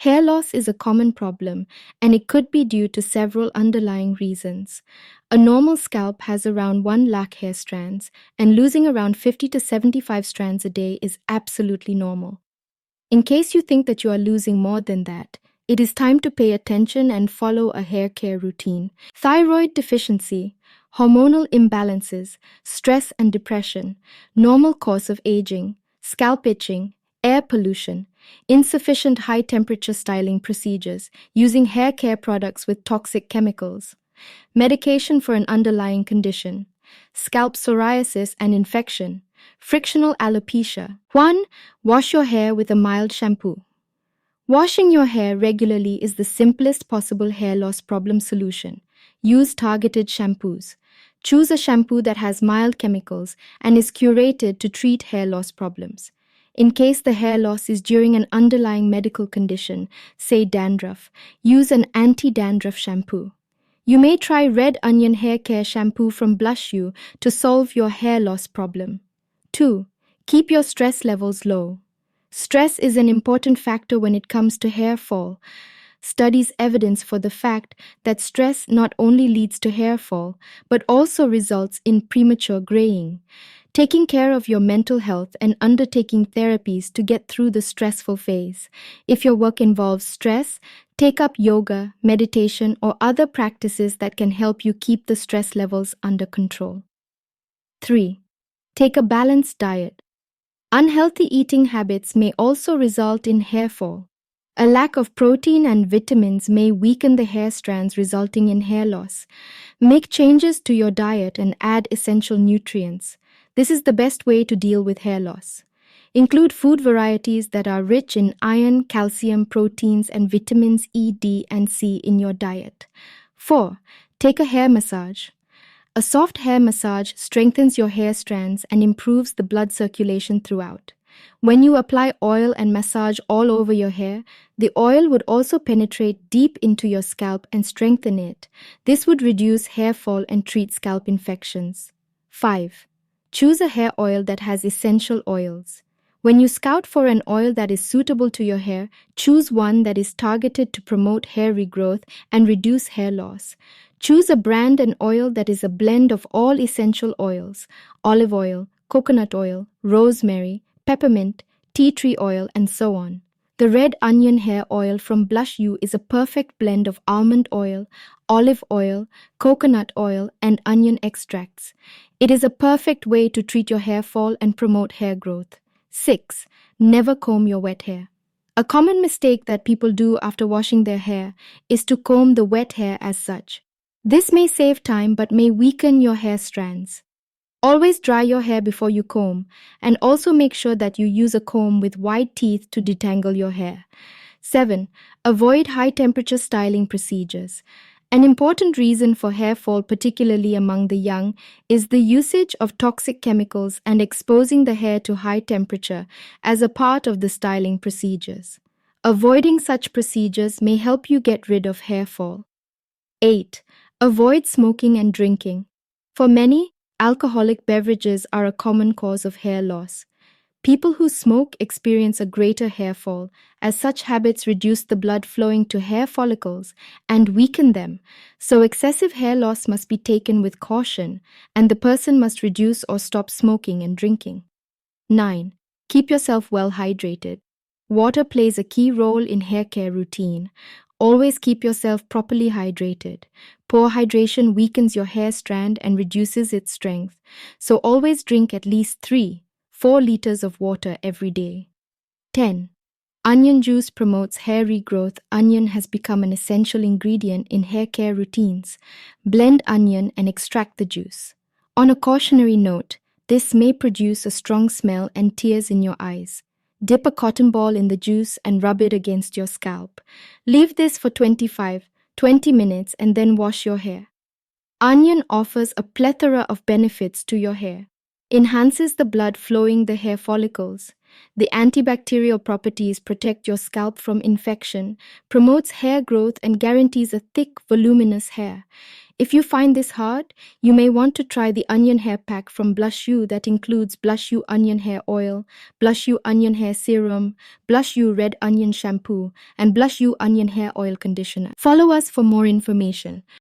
Hair loss is a common problem, and it could be due to several underlying reasons. A normal scalp has around 1 lakh hair strands, and losing around 50 to 75 strands a day is absolutely normal. In case you think that you are losing more than that, it is time to pay attention and follow a hair care routine. Thyroid deficiency, hormonal imbalances, stress and depression, normal course of aging, scalp itching, air pollution, insufficient high temperature styling procedures, using hair care products with toxic chemicals, medication for an underlying condition, scalp psoriasis and infection, frictional alopecia. 1. Wash your hair with a mild shampoo. Washing your hair regularly is the simplest possible hair loss problem solution. Use targeted shampoos. Choose a shampoo that has mild chemicals and is curated to treat hair loss problems. In case the hair loss is during an underlying medical condition, say dandruff, use an anti-dandruff shampoo. You may try Red Onion Hair Care Shampoo from Blush You to solve your hair loss problem. 2. Keep your stress levels low. Stress is an important factor when it comes to hair fall. Studies evidence for the fact that stress not only leads to hair fall, but also results in premature graying. Taking care of your mental health and undertaking therapies to get through the stressful phase. If your work involves stress, take up yoga, meditation, or other practices that can help you keep the stress levels under control. 3. Take a balanced diet. Unhealthy eating habits may also result in hair fall. A lack of protein and vitamins may weaken the hair strands, resulting in hair loss. Make changes to your diet and add essential nutrients. This is the best way to deal with hair loss. Include food varieties that are rich in iron, calcium, proteins, and vitamins E, D, and C in your diet. 4. Take a hair massage. A soft hair massage strengthens your hair strands and improves the blood circulation throughout. When you apply oil and massage all over your hair, the oil would also penetrate deep into your scalp and strengthen it. This would reduce hair fall and treat scalp infections. 5. Choose a hair oil that has essential oils. When you scout for an oil that is suitable to your hair, choose one that is targeted to promote hair regrowth and reduce hair loss. Choose a brand and oil that is a blend of all essential oils: olive oil, coconut oil, rosemary, peppermint, tea tree oil, and so on. The Red Onion Hair Oil from Blush You is a perfect blend of almond oil, olive oil, coconut oil, and onion extracts. It is a perfect way to treat your hair fall and promote hair growth. 6. Never comb your wet hair. A common mistake that people do after washing their hair is to comb the wet hair as such. This may save time but may weaken your hair strands. Always dry your hair before you comb, and also make sure that you use a comb with wide teeth to detangle your hair. 7. Avoid high-temperature styling procedures. An important reason for hair fall, particularly among the young, is the usage of toxic chemicals and exposing the hair to high temperature as a part of the styling procedures. Avoiding such procedures may help you get rid of hair fall. 8. Avoid smoking and drinking. For many, alcoholic beverages are a common cause of hair loss. People who smoke experience a greater hair fall, as such habits reduce the blood flowing to hair follicles and weaken them, so excessive hair loss must be taken with caution, and the person must reduce or stop smoking and drinking. 9. Keep yourself well hydrated. Water plays a key role in hair care routine. Always keep yourself properly hydrated. Poor hydration weakens your hair strand and reduces its strength, so always drink at least 4 liters of water every day. 10. Onion juice promotes hair regrowth. Onion has become an essential ingredient in hair care routines. Blend onion and extract the juice. On a cautionary note, this may produce a strong smell and tears in your eyes. Dip a cotton ball in the juice and rub it against your scalp. Leave this for 20 minutes and then wash your hair. Onion offers a plethora of benefits to your hair. Enhances the blood flowing the hair follicles, The antibacterial properties protect your scalp from infection, promotes hair growth, and guarantees a thick, voluminous hair. If you find this hard, you may want to try the onion hair pack from Blush You that includes Blush You onion hair oil, Blush You onion hair serum, Blush You red onion shampoo, and Blush You onion hair oil conditioner. Follow us for more information.